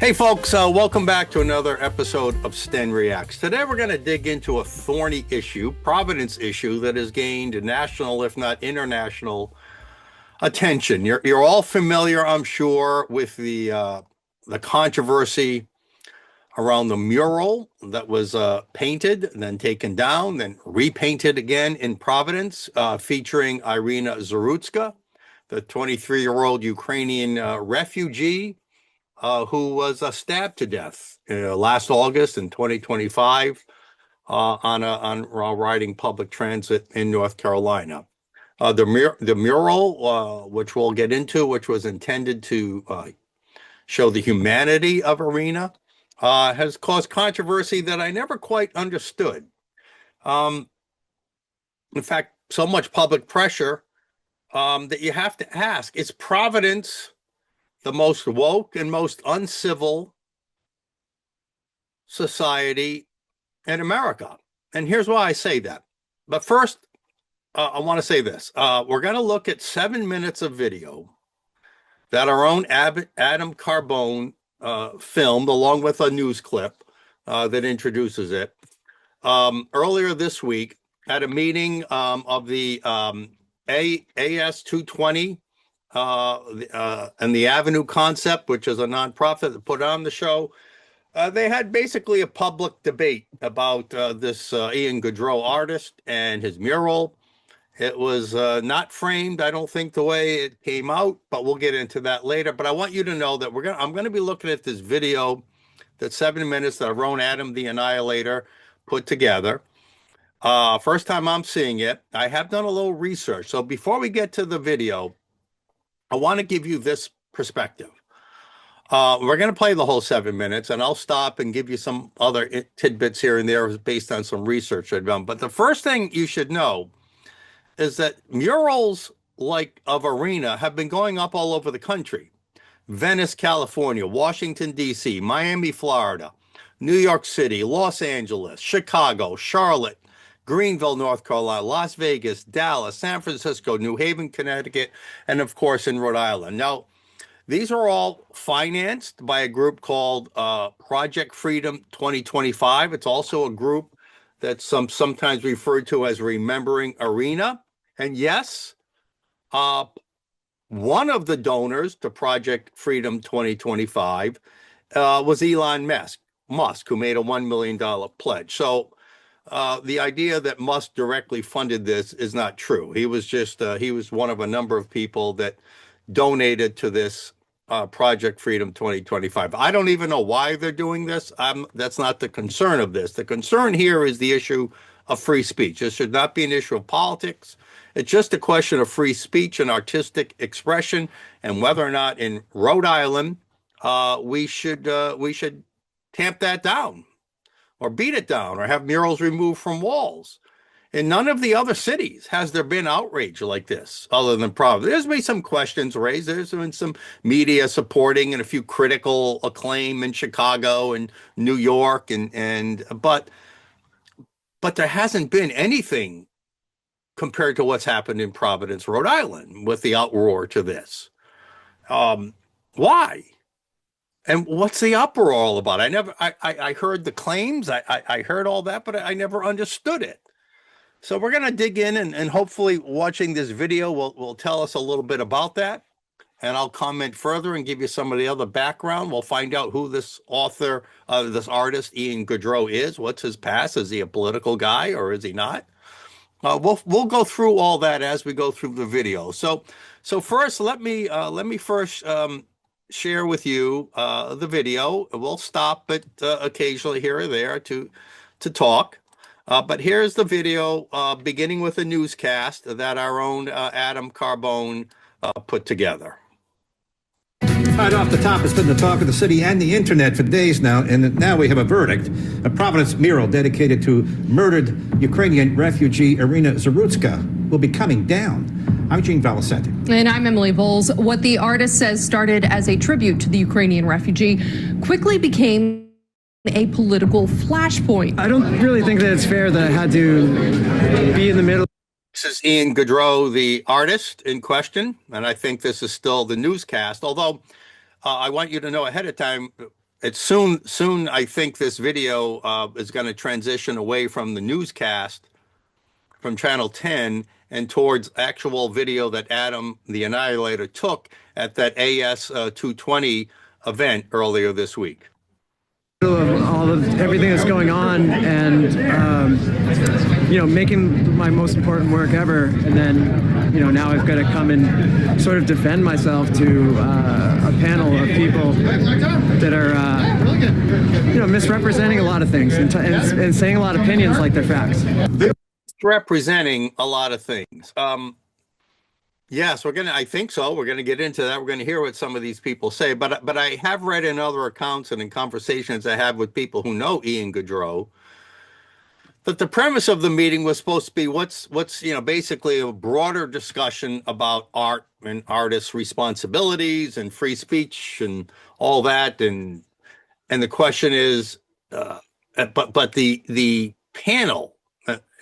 Hey folks, welcome back to another episode of STEN Reacts. Today we're going to dig into a thorny issue, Providence issue, that has gained national, if not international, attention. You're all familiar, I'm sure, with the controversy around the mural that was painted, then taken down, then repainted again in Providence, featuring Iryna Zarutska, the 23-year-old Ukrainian refugee who was stabbed to death last August in 2025 while riding public transit in North Carolina. The mural, which we'll get into, which was intended to show the humanity of Iryna, has caused controversy that I never quite understood. In fact, so much public pressure that you have to ask, is Providence the most woke and most uncivil society in America? And here's why I say that. But first, I want to say this. We're going to look at 7 minutes of video that our own Adam Carbone filmed, along with a news clip that introduces it, earlier this week at a meeting of the AS 220 and the Avenue Concept, which is a nonprofit that put on the show. They had basically a public debate about this Ian Gaudreau artist and his mural. It was not framed, I don't think, the way it came out, but we'll get into that later. But I want you to know that I'm going to be looking at this video, that 7 minutes that our own Adam the Annihilator put together. First time I'm seeing it. I have done a little research. So before we get to the video, I want to give you this perspective. We're going to play the whole 7 minutes, and I'll stop and give you some other tidbits here and there based on some research I've done. But the first thing you should know is that murals like of Iryna have been going up all over the country. Venice, California, Washington, D.C., Miami, Florida, New York City, Los Angeles, Chicago, Charlotte, Greenville, North Carolina, Las Vegas, Dallas, San Francisco, New Haven, Connecticut, and of course in Rhode Island. Now, these are all financed by a group called Project Freedom 2025. It's also a group that's sometimes referred to as Remembering Iryna. And yes, one of the donors to Project Freedom 2025 was Elon Musk, who made a $1 million pledge. So the idea that Musk directly funded this is not true. He was just he was one of a number of people that donated to this Project Freedom 2025. I don't even know why they're doing this. That's not the concern of this. The concern here is the issue of free speech. This should not be an issue of politics. It's just a question of free speech and artistic expression, and whether or not in Rhode Island we should tamp that down, or beat it down, or have murals removed from walls. In none of the other cities has there been outrage like this, other than Providence. There's been some questions raised. There's been some media supporting and a few critical acclaim in Chicago and New York, but there hasn't been anything compared to what's happened in Providence, Rhode Island, with the outroar to this. Why? And what's the uproar all about? I heard the claims, I heard all that, but I never understood it. So we're going to dig in, and hopefully watching this video will tell us a little bit about that. And I'll comment further and give you some of the other background. We'll find out who this author, this artist, Ian Gaudreau, is. What's his past? Is he a political guy or is he not? We'll go through all that as we go through the video. So first, let me first share with you the video. We'll stop it occasionally here or there to talk. But here's the video, beginning with a newscast that our own Adam Carbone put together. Right off the top, it's been the talk of the city and the internet for days now, and now we have a verdict. A Providence mural dedicated to murdered Ukrainian refugee Iryna Zarutska will be coming down. I'm Gene Valicenti. And I'm Emily Bowles. What the artist says started as a tribute to the Ukrainian refugee quickly became a political flashpoint. I don't really think that it's fair that I had to be in the middle. This is Ian Gaudreau, the artist in question, and I think this is still the newscast, although I want you to know ahead of time, it's soon. I think this video is going to transition away from the newscast from Channel 10 and towards actual video that Adam the Annihilator took at that AS 220 event earlier this week. All of everything that's going on, and you know, making my most important work ever, and then, you know, now I've got to come and sort of defend myself to a panel of people that are you know, misrepresenting a lot of things and saying a lot of opinions like they're facts. Representing a lot of things. Yes, I think so. We're gonna get into that. We're gonna hear what some of these people say. But I have read in other accounts and in conversations I have with people who know Ian Gaudreau that the premise of the meeting was supposed to be what's you know, basically a broader discussion about art and artists' responsibilities and free speech and all that. And the question is, but the panel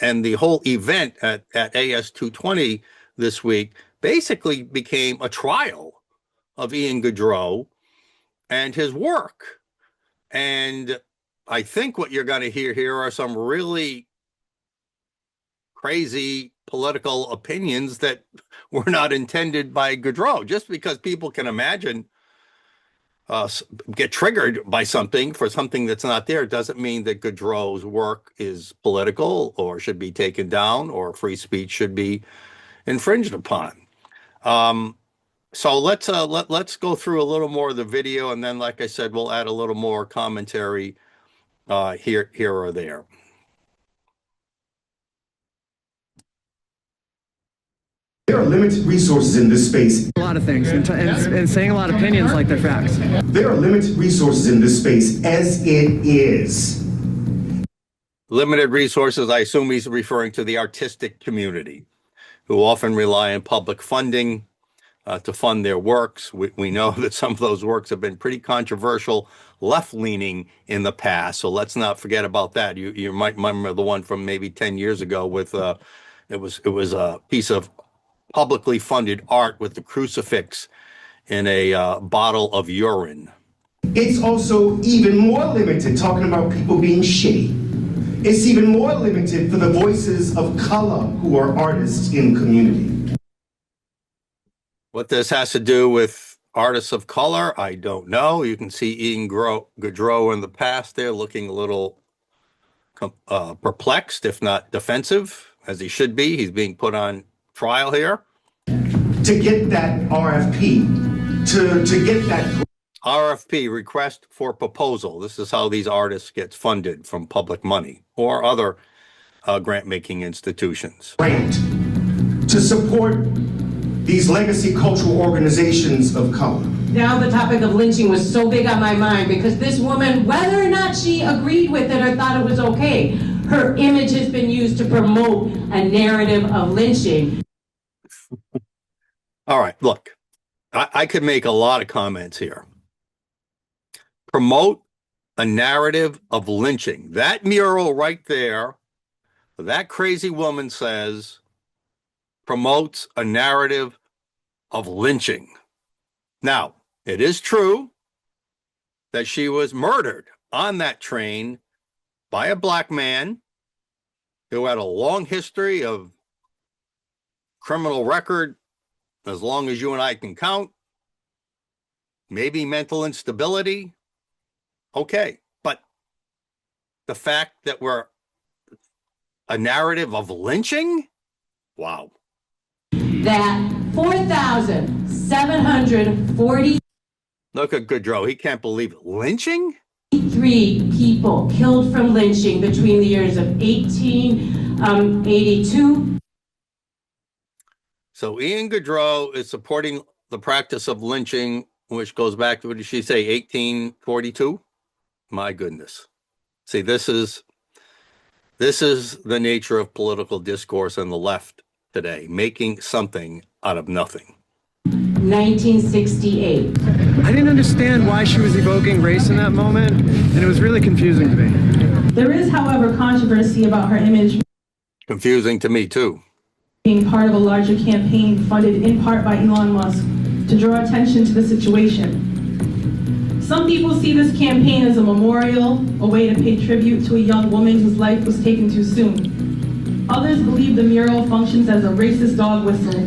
and the whole event at AS 220 this week basically became a trial of Ian Gaudreau and his work. And I think what you're going to hear here are some really crazy political opinions that were not intended by Gaudreau. Just because people can imagine get triggered by something for something that's not there doesn't mean that Gaudreau's work is political or should be taken down or free speech should be infringed upon. So let's go through a little more of the video, and then, like I said, we'll add a little more commentary here or there. There are limited resources in this space. A lot of things and saying a lot of opinions like they're facts. There are limited resources in this space as it is. Limited resources, I assume he's referring to the artistic community, who often rely on public funding to fund their works. We know that some of those works have been pretty controversial, left-leaning in the past, so let's not forget about that. You might remember the one from maybe 10 years ago with it was a piece of publicly funded art with the crucifix in a bottle of urine. It's also even more limited, talking about people being shitty. It's even more limited for the voices of color who are artists in community. What this has to do with artists of color, I don't know. You can see Ian Gaudreau in the past there looking a little perplexed, if not defensive, as he should be. He's being put on trial here. To get that RFP, to get that RFP, request for proposal. This is how these artists get funded from public money or other grant-making institutions. Grant to support these legacy cultural organizations of color. Now the topic of lynching was so big on my mind because this woman, whether or not she agreed with it or thought it was okay, her image has been used to promote a narrative of lynching. All right, look, I could make a lot of comments here. Promote a narrative of lynching. That mural right there, that crazy woman says, promotes a narrative of lynching. Now, it is true that she was murdered on that train by a black man who had a long history of criminal record, as long as you and I can count, maybe mental instability. Okay, but the fact that we're a narrative of lynching? Wow. That 4,743 Look at Gaudreau. He can't believe it. Lynching? people killed from lynching between the years of 1882. So Ian Gaudreau is supporting the practice of lynching, which goes back to, what did she say, 1842? My goodness. See, this is the nature of political discourse on the left today, making something out of nothing. 1968. I didn't understand why she was evoking race in that moment, and it was really confusing to me. There is, however, controversy about her image Confusing to me, too. being part of a larger campaign funded in part by Elon Musk to draw attention to the situation. Some people see this campaign as a memorial, a way to pay tribute to a young woman whose life was taken too soon. Others believe the mural functions as a racist dog whistle.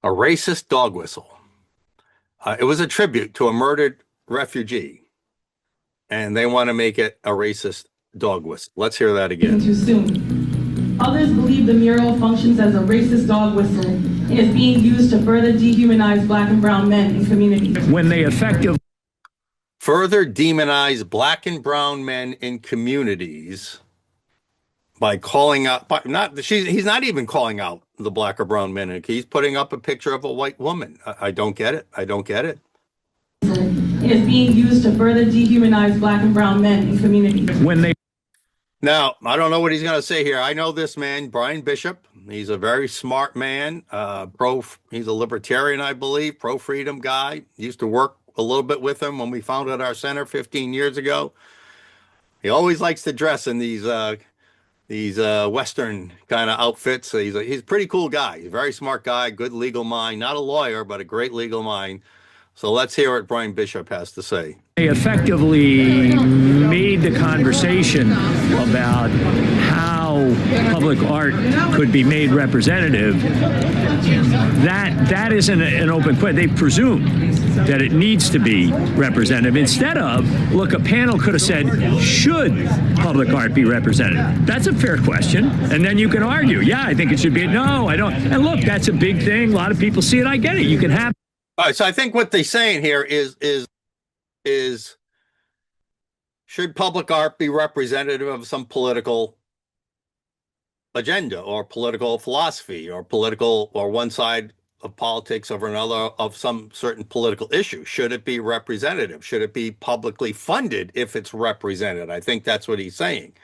A racist dog whistle. It was a tribute to a murdered refugee, and they want to make it a racist dog whistle. Let's hear that again. Too soon. Others believe the mural functions as a racist dog whistle and is being used to further dehumanize Black and brown men in communities. When they effectively further demonize Black and brown men in communities by calling out, he's not even calling out the Black or brown men. He's putting up a picture of a white woman. I don't get it. I don't get it. It is being used to further dehumanize Black and brown men in communities. Now, I don't know what he's going to say here. I know this man, Brian Bishop. He's a very smart man. He's a libertarian, I believe, pro-freedom guy. Used to work a little bit with him when we founded our center 15 years ago. He always likes to dress in these Western kind of outfits. He's a pretty cool guy. He's a very smart guy, good legal mind. Not a lawyer, but a great legal mind. So let's hear what Brian Bishop has to say. They effectively made the conversation about how public art could be made representative. That isn't an open question. They presume that it needs to be representative. Instead of, look, a panel could have said, should public art be representative? That's a fair question. And then you can argue, yeah, I think it should be. No, I don't. And look, that's a big thing. A lot of people see it. I get it. You can have. All right, so I think what they're saying here is should public art be representative of some political agenda or political philosophy or political or one side of politics over another of some certain political issue? Should it be representative? Should it be publicly funded if it's represented? I think that's what he's saying.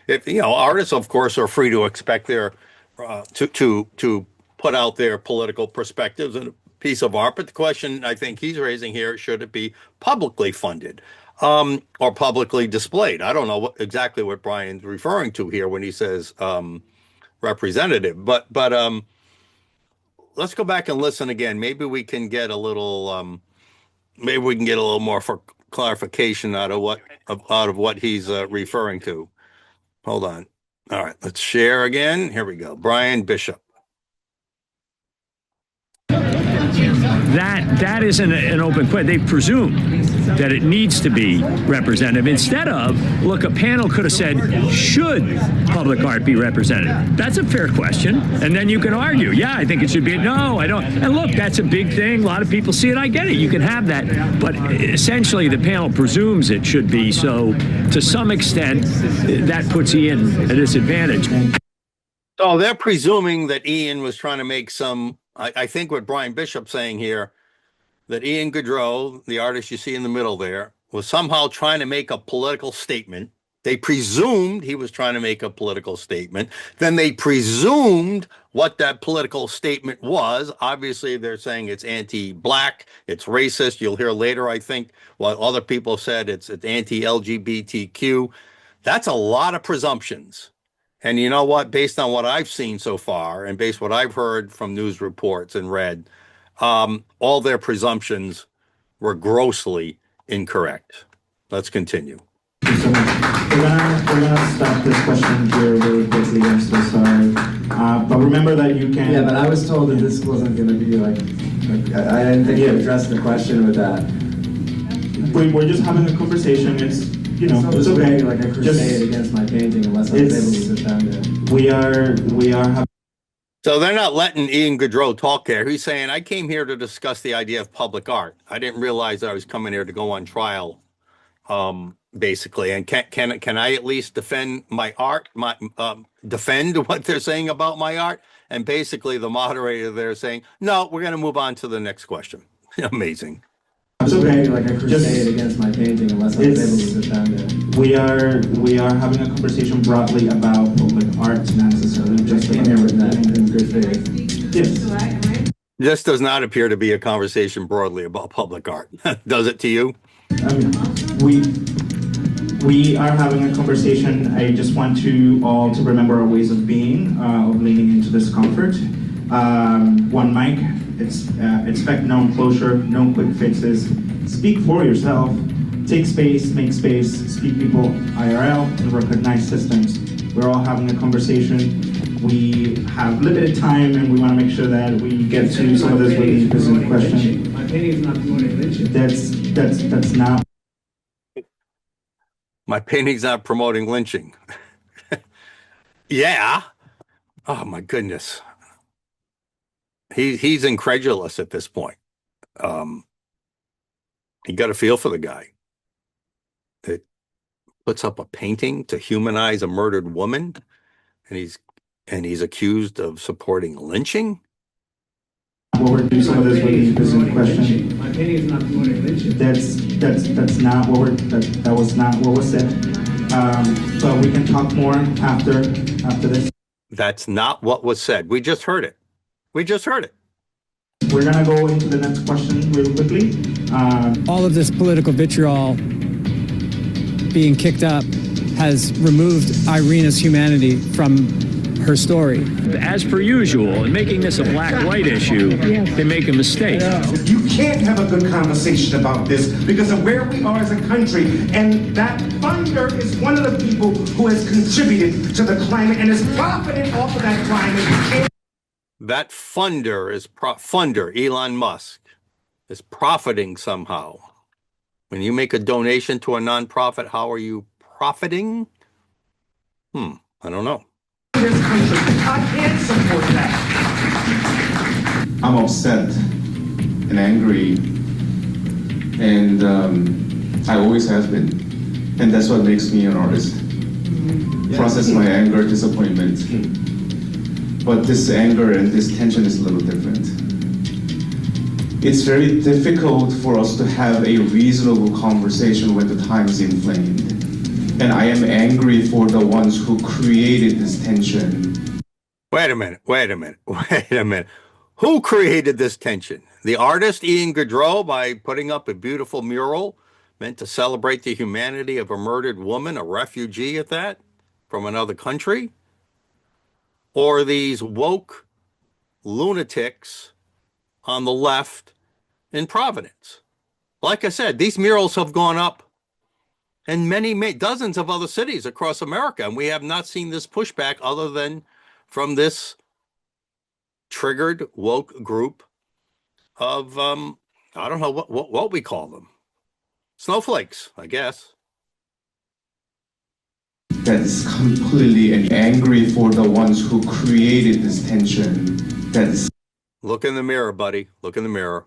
If artists, of course, are free to expect their to put out their political perspectives and piece of art, but the question I think he's raising here, should it be publicly funded or publicly displayed? I don't know exactly what Brian's referring to here when he says representative, but let's go back and listen again. Maybe we can get a little more for clarification out of what he's referring to. Hold on. All right, let's share again. Here we go. Brian Bishop. That isn't an open question. They presume that it needs to be representative. Instead of, look, a panel could have said, should public art be representative? That's a fair question. And then you can argue, yeah, I think it should be. No, I don't. And look, that's a big thing. A lot of people see it. I get it. You can have that. But essentially, the panel presumes it should be. So to some extent, that puts Ian at a disadvantage. So they're presuming that Ian was trying to make some, I think what Brian Bishop's saying here, that Ian Gaudreau, the artist you see in the middle there, was somehow trying to make a political statement. They presumed he was trying to make a political statement. Then they presumed what that political statement was. Obviously, they're saying it's anti-Black, it's racist. You'll hear later, I think, what other people said, it's anti-LGBTQ. That's a lot of presumptions. And you know what? Based on what I've seen so far and based on what I've heard from news reports and read, all their presumptions were grossly incorrect. Let's continue. So we're gonna stop this question here really quickly. I'm so sorry, but remember that you can. Yeah, but I was told that this wasn't going to be like I didn't think you addressed the question with that. We're just having a conversation. It's it's okay. Like a crusade against my painting unless I was able to defend it. We are having. So they're not letting Ian Gaudreau talk here. He's saying, I came here to discuss the idea of public art. I didn't realize I was coming here to go on trial, basically. And can I at least defend my art, defend what they're saying about my art? And basically the moderator there saying, no, we're going to move on to the next question. Amazing. It's okay. Like a crusade against my painting unless I was able to defend it. We are having a conversation broadly about public art, not necessarily just came here with that in good faith. Yes. This does not appear to be a conversation broadly about public art. Does it to you? We are having a conversation. I just want you all to remember our ways of being, of leaning into discomfort. one mic. Expect no closure, no quick fixes. Speak for yourself. Take space, make space, speak people IRL, and recognize systems. We're all having a conversation. We have limited time, and we want to make sure that we get to some of this really specific question. My painting is not promoting lynching. That's not. My painting's not promoting lynching. Yeah. Oh my goodness. He's incredulous at this point. You got to feel for the guy that puts up a painting to humanize a murdered woman, and he's accused of supporting lynching. What we're doing some of this really specific question. My painting is not promoting lynching. That's not what that was not what was said. But we can talk more after this. That's not what was said. We just heard it. We just heard it. We're gonna go into the next question real quickly. All of this political vitriol being kicked up has removed Iryna's humanity from her story. As per usual, in making this a black-white issue, they make a mistake. You can't have a good conversation about this because of where we are as a country, and that funder is one of the people who has contributed to the climate and is profiting off of that climate. That funder is funder, Elon Musk, is profiting somehow. When you make a donation to a nonprofit, how are you profiting? I don't know. This country, I can't support that. I'm upset and angry, and I always have been, and that's what makes me an artist. Process my anger, disappointment. But this anger and this tension is a little different. It's very difficult for us to have a reasonable conversation when the time is inflamed. And I am angry for the ones who created this tension. Wait a minute. Who created this tension? The artist Ian Gaudreau, by putting up a beautiful mural meant to celebrate the humanity of a murdered woman, a refugee at that, from another country? Or these woke lunatics on the left in Providence? Like I said, these murals have gone up in dozens of other cities across America, and we have not seen this pushback other than from this triggered woke group of I don't know what we call them. Snowflakes, I guess. That is completely angry for the ones who created this tension. That is Look in the mirror, buddy. Look in the mirror.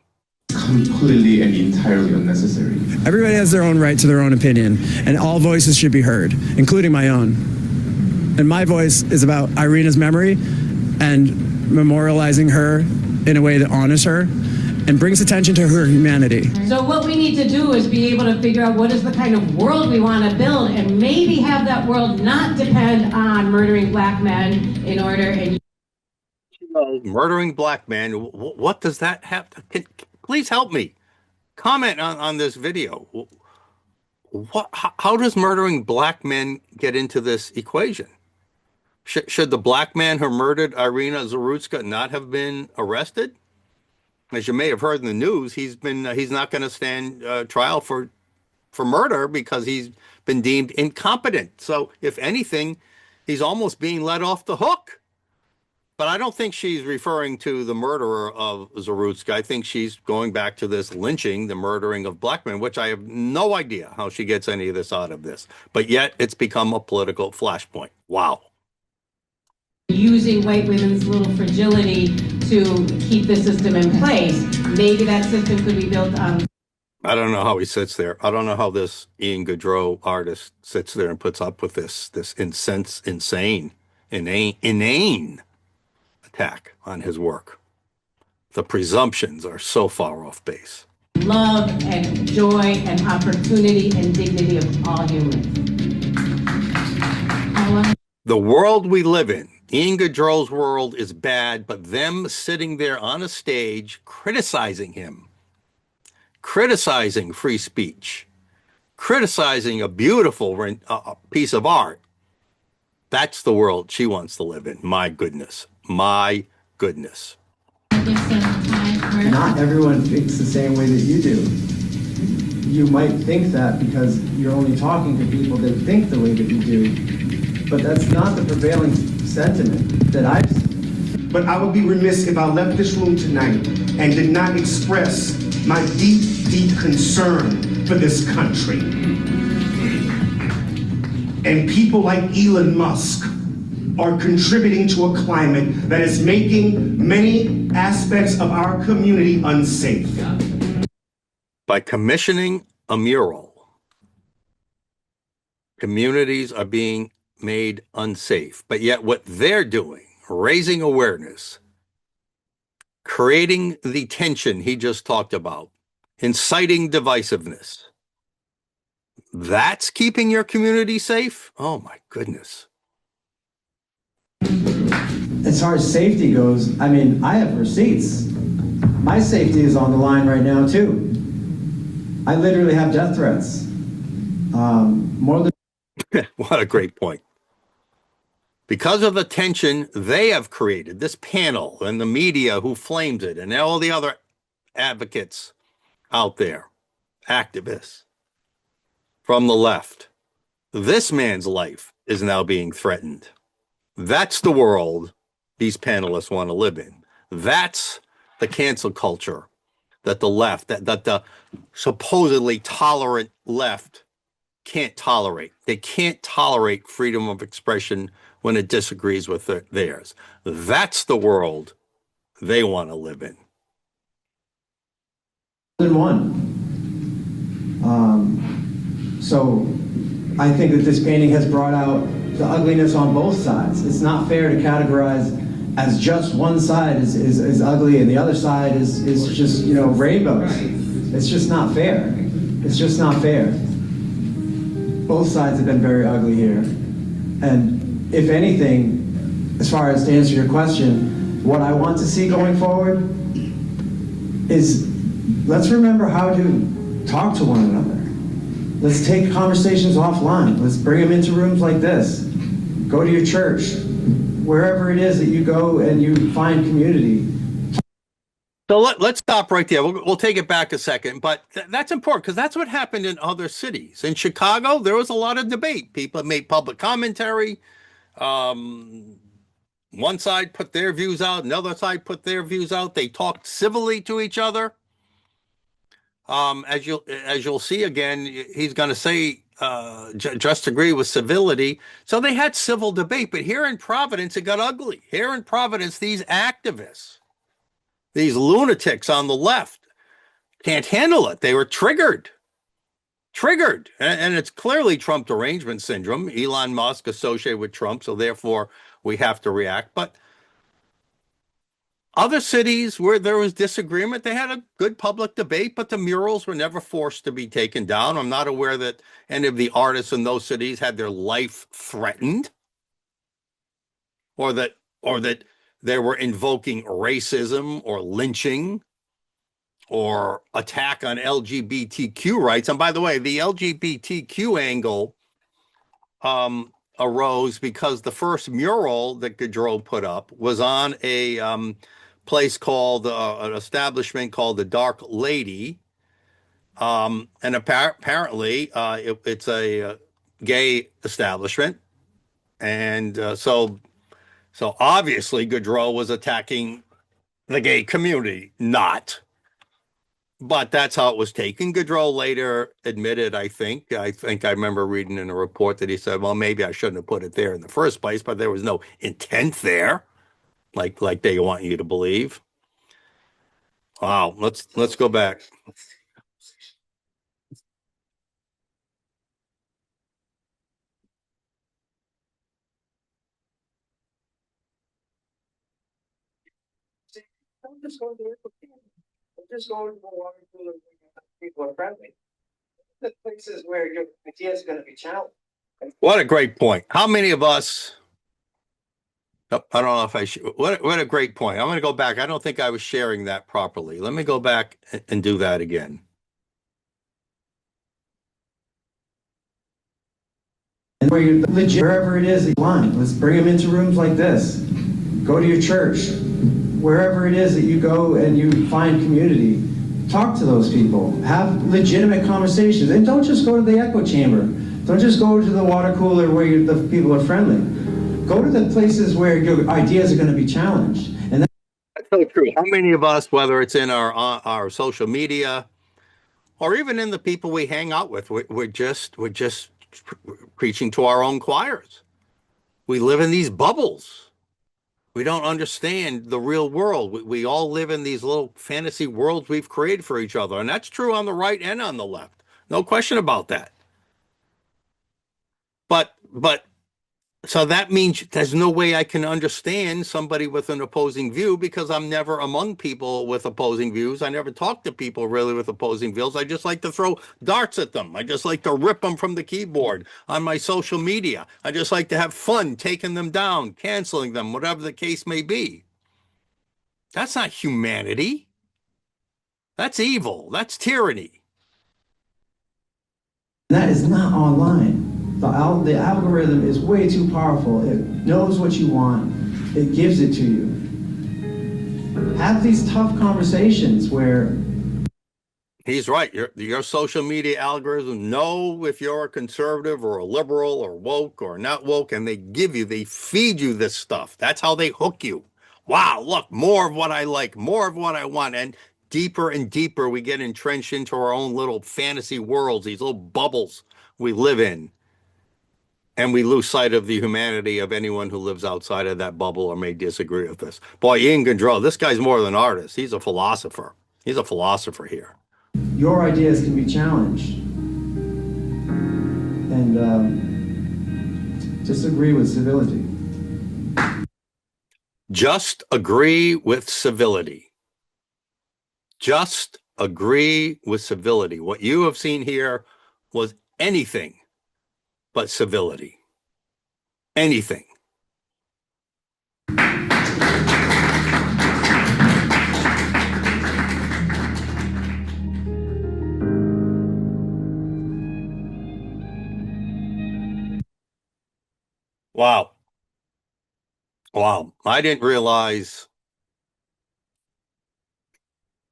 Completely and entirely unnecessary. Everybody has their own right to their own opinion, and all voices should be heard, including my own. And my voice is about Iryna's memory and memorializing her in a way that honors her and brings attention to her humanity. So what we need to do is be able to figure out what is the kind of world we want to build, and maybe have that world not depend on murdering black men in order. And Murdering black men, what does that have to... Please help me. Comment on this video. How does murdering black men get into this equation? Should the black man who murdered Iryna Zarutska not have been arrested? As you may have heard in the news, he's not going to stand trial for murder because he's been deemed incompetent. So if anything, he's almost being let off the hook. But I don't think she's referring to the murderer of Zarutska. I think she's going back to this lynching, the murdering of black men, which I have no idea how she gets any of this out of this. But yet it's become a political flashpoint. Wow. Using white women's little fragility to keep the system in place. Maybe that system could be built on... I don't know how he sits there. I don't know how this Ian Gaudreau artist sits there and puts up with this inane attack on his work. The presumptions are so far off base. Love and joy and opportunity and dignity of all humans. The world we live in, Ian Gaudreau's world, is bad, but them sitting there on a stage criticizing him, criticizing free speech, criticizing a beautiful piece of art, that's the world she wants to live in. My goodness. My goodness. give some time for... Not everyone thinks the same way that you do. You might think that because you're only talking to people that think the way that you do, but that's not the prevailing sentiment that I've seen. But I would be remiss if I left this room tonight and did not express my deep, deep concern for this country. And people like Elon Musk are contributing to a climate that is making many aspects of our community unsafe. By commissioning a mural, communities are being made unsafe. But yet what they're doing, raising awareness, creating the tension he just talked about, inciting divisiveness, that's keeping your community safe? Oh my goodness. As far as safety goes, I mean, I have receipts. My safety is on the line right now too. I literally have death threats. More than What a great point. Because of the tension they have created, this panel and the media who flames it and all the other advocates out there, activists from the left, this man's life is now being threatened. That's the world these panelists want to live in. That's the cancel culture that the left, that the supposedly tolerant left can't tolerate. They can't tolerate freedom of expression when it disagrees with theirs. That's the world they want to live in. than one. So I think that this painting has brought out the ugliness on both sides. It's not fair to categorize as just one side is ugly and the other side is just, you know, rainbows. It's just not fair. It's just not fair. Both sides have been very ugly here. And if anything, as far as to answer your question, what I want to see going forward is, let's remember how to talk to one another. Let's take conversations offline. Let's bring them into rooms like this. Go to your church. Wherever it is that you go and you find community. So let's stop right there. We'll take it back a second, but that's important because that's what happened in other cities. In Chicago, there was a lot of debate. People made public commentary. One side put their views out, another side put their views out. They talked civilly to each other. As you'll see again, he's going to say just agree with civility. So they had civil debate, but here in Providence, it got ugly. Here in Providence, these activists, these lunatics on the left can't handle it. They were triggered. And it's clearly Trump derangement syndrome. Elon Musk associated with Trump, so therefore we have to react. But other cities where there was disagreement, they had a good public debate, but the murals were never forced to be taken down. I'm not aware that any of the artists in those cities had their life threatened or that they were invoking racism or lynching or attack on LGBTQ rights. And by the way, the LGBTQ angle arose because the first mural that Gaudreau put up was on a place called an establishment called the Dark Lady, and apparently it's a gay establishment, and so obviously Gaudreau was attacking the gay community, not. But that's how it was taken. Gaudreau later admitted, I think I remember reading in a report that he said, well, maybe I shouldn't have put it there in the first place, but there was no intent there, like they want you to believe. Wow, let's go back. I'm just going to walk through people are friendly. The places where your ideas are going to be challenged. What a great point. How many of us? I don't know if I should. What a great point. I'm going to go back. I don't think I was sharing that properly. Let me go back and do that again. And where you're legit, wherever it is, line. Let's bring them into rooms like this. Go to your church. wherever it is that you go and you find community, talk to those people, have legitimate conversations, and don't just go to the echo chamber. Don't just go to the water cooler where the people are friendly. Go to the places where your ideas are going to be challenged. And that's so true. How many of us, whether it's in our social media or even in the people we hang out with, we're just preaching to our own choirs. We live in these bubbles. We don't understand the real world. We all live in these little fantasy worlds we've created for each other. And that's true on the right and on the left. No question about that. But so that means there's no way I can understand somebody with an opposing view because I'm never among people with opposing views. I never talk to people really with opposing views. I just like to throw darts at them. I just like to rip them from the keyboard on my social media. I just like to have fun taking them down, canceling them, whatever the case may be. That's not humanity. That's evil. That's tyranny. that is not online. The algorithm is way too powerful. It knows what you want. It gives it to you. Have these tough conversations where... He's right. Your social media algorithm know if you're a conservative or a liberal or woke or not woke, and they feed you this stuff. That's how they hook you. Wow, look, more of what I like, more of what I want. And deeper we get entrenched into our own little fantasy worlds, these little bubbles we live in. And we lose sight of the humanity of anyone who lives outside of that bubble or may disagree with us. Boy, Ian Gaudreau, this guy's more than an artist. He's a philosopher. He's a philosopher here. Your ideas can be challenged. And just agree with civility. Just agree with civility. Just agree with civility. What you have seen here was anything but civility. Anything. Wow. Wow. I didn't realize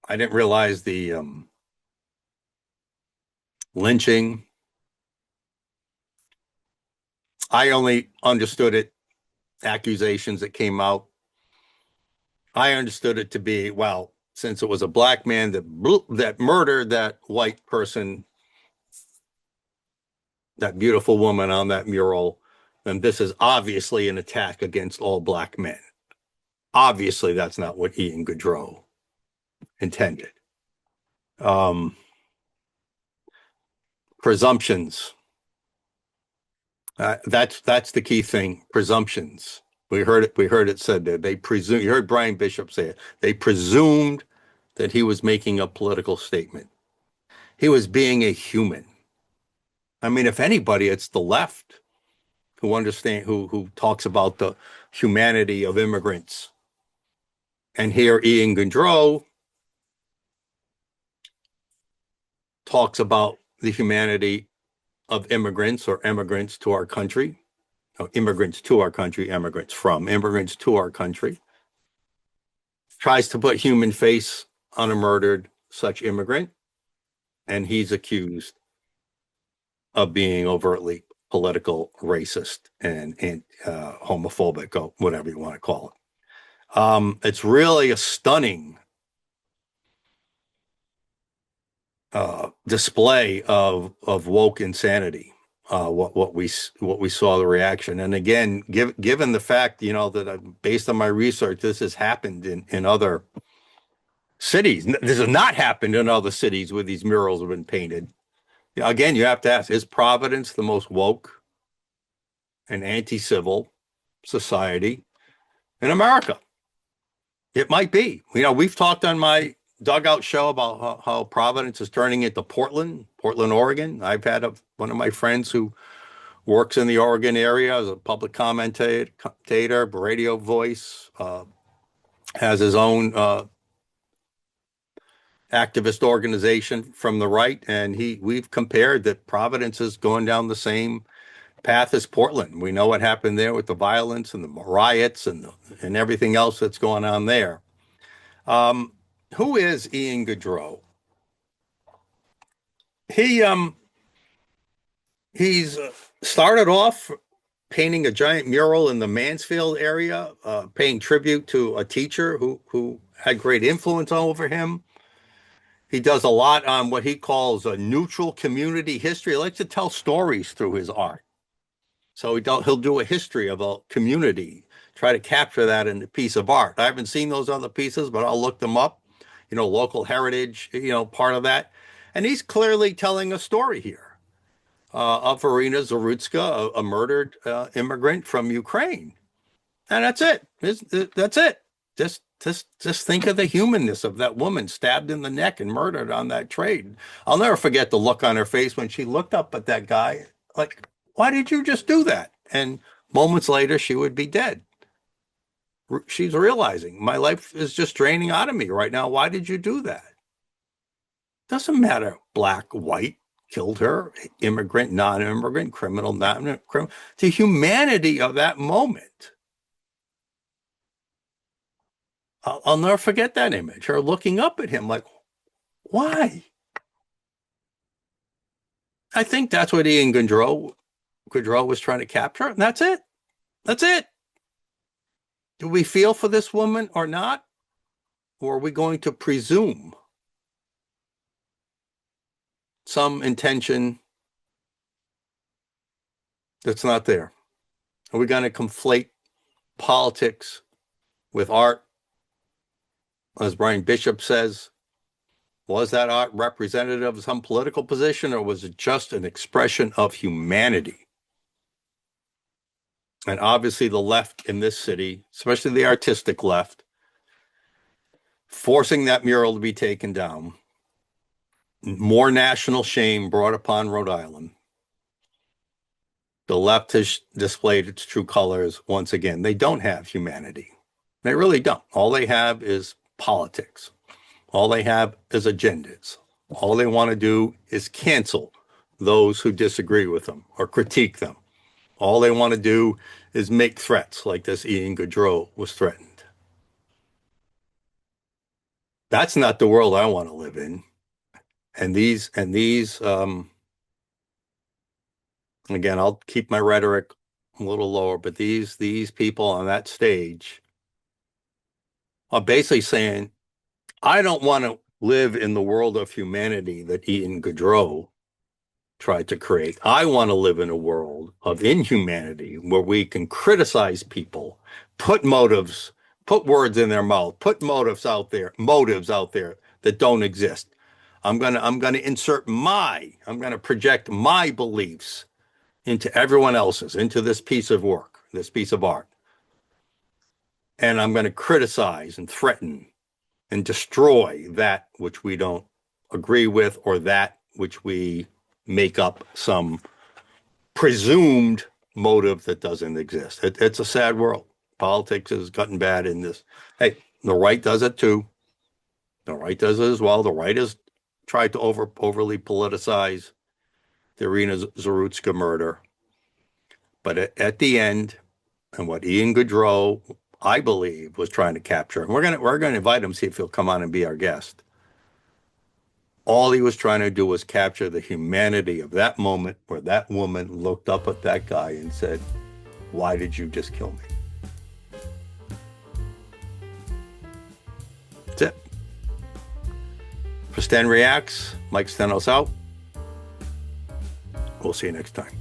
the lynching. I only understood it, accusations that came out. I understood it to be, well, since it was a black man that murdered that white person, that beautiful woman on that mural, then this is obviously an attack against all black men. Obviously, that's not what Ian Gaudreau intended. Presumptions. That's the key thing. Presumptions. We heard it said that they presume. You heard Brian Bishop say it. They presumed that he was making a political statement. He was being a human. I mean, if anybody, it's the left who talks about the humanity of immigrants. And here Ian Gaudreau talks about the humanity of immigrants or immigrants to our country. No, immigrants to our country, immigrants from immigrants to our country. Tries to put human face on a murdered such immigrant. And he's accused of being overtly political, racist, and homophobic, or whatever you want to call it. It's really a stunning display of woke insanity. What we saw the reaction, and again, given the fact that based on my research, this has happened in other cities. This has not happened in other cities where these murals have been painted. Again, you have to ask: is Providence the most woke and anti-civil society in America? It might be. We've talked on my Dugout show about how Providence is turning into Portland, Oregon. I've had one of my friends who works in the Oregon area as a public commentator, radio voice, has his own activist organization from the right, and we've compared that Providence is going down the same path as Portland. We know what happened there with the violence and the riots and everything else that's going on there. Who is Ian Gaudreau? He's started off painting a giant mural in the Mansfield area, paying tribute to a teacher who had great influence over him. He does a lot on what he calls a neutral community history. He likes to tell stories through his art. So he'll do a history of a community, try to capture that in a piece of art. I haven't seen those other pieces, but I'll look them up. Local heritage, part of that. And he's clearly telling a story here of Iryna Zarutska, a murdered immigrant from Ukraine. And that's it. That's it. Just think of the humanness of that woman stabbed in the neck and murdered on that train. I'll never forget the look on her face when she looked up at that guy, like, why did you just do that? And moments later, she would be dead. She's realizing my life is just draining out of me right now. Why did you do that? Doesn't matter, black, white, killed her, immigrant, non-immigrant, criminal, non-criminal. The humanity of that moment. I'll never forget that image, her looking up at him like, why? I think that's what Ian Gaudreau was trying to capture, and that's it. That's it. Do we feel for this woman or not? Or are we going to presume some intention that's not there? Are we going to conflate politics with art? As Brian Bishop says, was that art representative of some political position, or was it just an expression of humanity? And obviously the left in this city, especially the artistic left, forcing that mural to be taken down. More national shame brought upon Rhode Island. The left has displayed its true colors once again. They don't have humanity. They really don't. All they have is politics. All they have is agendas. All they want to do is cancel those who disagree with them or critique them. All they want to do is make threats like this Ian Gaudreau was threatened. That's not the world I want to live in. And these, again, I'll keep my rhetoric a little lower, but these people on that stage are basically saying, I don't want to live in the world of humanity that Ian Gaudreau tried to create. I want to live in a world of inhumanity where we can criticize people, put words in their mouth, put motives out there that don't exist. I'm going to I'm going to project my beliefs into everyone else's, into this piece of work, this piece of art. And I'm going to criticize and threaten and destroy that which we don't agree with, or that which we make up some presumed motive that doesn't exist. It's a sad world. Politics has gotten bad in this. Hey, the right does it too. The right does it as well. The right has tried to overly politicize the Iryna Zarutska murder. But at the end, and what Ian Gaudreau, I believe, was trying to capture, and we're gonna invite him, see if he'll come on and be our guest. All he was trying to do was capture the humanity of that moment where that woman looked up at that guy and said, why did you just kill me? That's it. For STEN Reacts, Mike Stenos out. We'll see you next time.